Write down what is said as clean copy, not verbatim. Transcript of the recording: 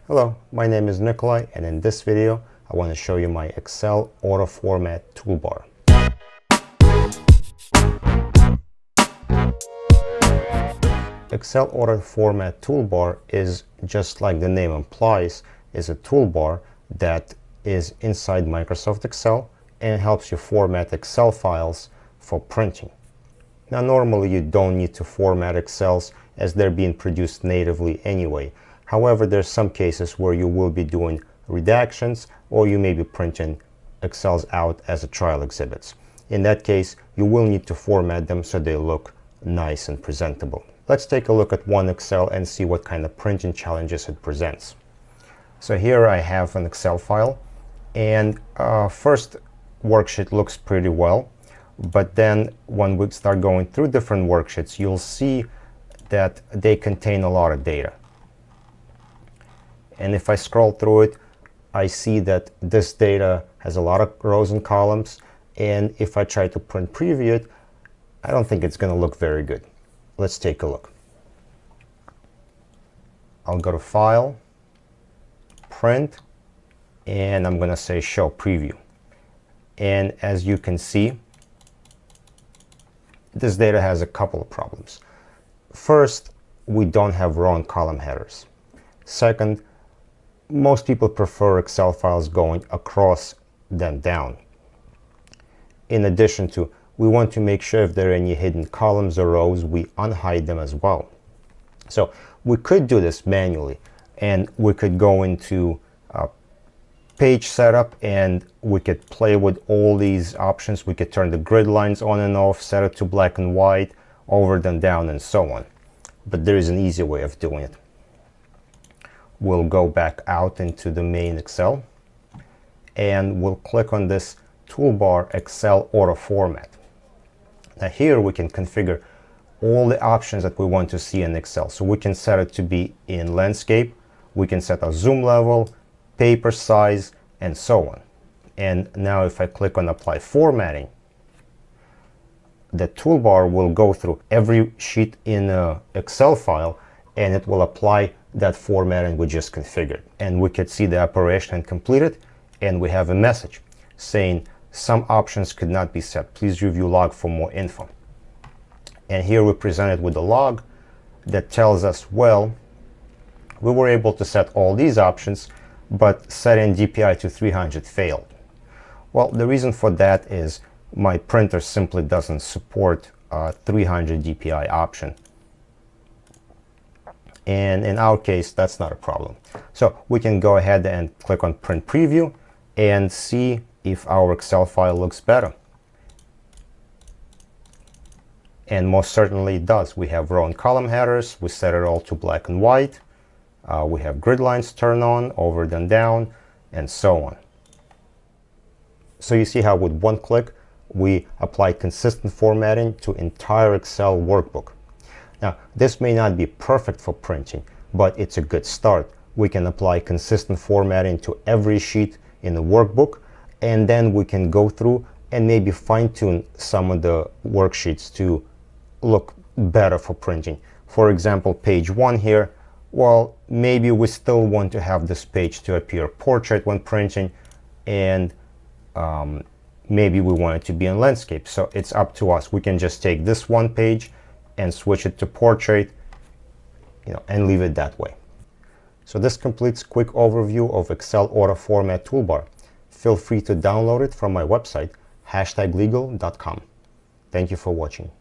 Hello, my name is Nikolai, and in this video I want to show you my Excel Auto Format Toolbar. Excel Auto Format Toolbar is, just like the name implies, is a toolbar that is inside Microsoft Excel and helps you format Excel files for printing. Now normally you don't need to format Excels as they're being produced natively anyway. However, there's some cases where you will be doing redactions or you may be printing Excels out as a trial exhibits. In that case, you will need to format them so they look nice and presentable. Let's take a look at one Excel and see what kind of printing challenges it presents. So here I have an Excel file, and first worksheet looks pretty well, but then when we start going through different worksheets, you'll see that they contain a lot of data. And if I scroll through it, I see that this data has a lot of rows and columns, and if I try to print preview it, I don't think it's going to look very good. Let's take a look. I'll go to File, Print, and I'm going to say Show Preview. And as you can see, this data has a couple of problems. First, we don't have row and column headers. Second, most people prefer Excel files going across than down. In addition to, we want to make sure if there are any hidden columns or rows, we unhide them as well. So we could do this manually, and we could go into page setup and we could play with all these options. We could turn the grid lines on and off, set it to black and white, over and down, and so on. But there is an easy way of doing it. We'll go back out into the main Excel and we'll click on this toolbar, Excel Auto Format. Now here we can configure all the options that we want to see in Excel. So we can set it to be in landscape, we can set a zoom level, paper size, and so on. And now if I click on Apply Formatting, the toolbar will go through every sheet in an Excel file and it will apply that formatting we just configured. And we could see the operation completed, and we have a message saying some options could not be set. Please review log for more info. And here we're presented with a log that tells us, well, we were able to set all these options, but setting DPI to 300 failed. Well, the reason for that is my printer simply doesn't support a 300 DPI option. And in our case, that's not a problem. So we can go ahead and click on Print Preview and see if our Excel file looks better. And most certainly it does. We have row and column headers. We set it all to black and white. We have grid lines turned on, over and down, and so on. So you see how with one click, we apply consistent formatting to entire Excel workbook. Now, this may not be perfect for printing, but it's a good start. We can apply consistent formatting to every sheet in the workbook, and then we can go through and maybe fine-tune some of the worksheets to look better for printing. For example, page 1 here, well, maybe we still want to have this page to appear portrait when printing, and maybe we want it to be in landscape. So it's up to us. We can just take this one page and switch it to portrait, and leave it that way. So this completes a quick overview of Excel Auto Format Toolbar. Feel free to download it from my website, #legal.com. Thank you for watching.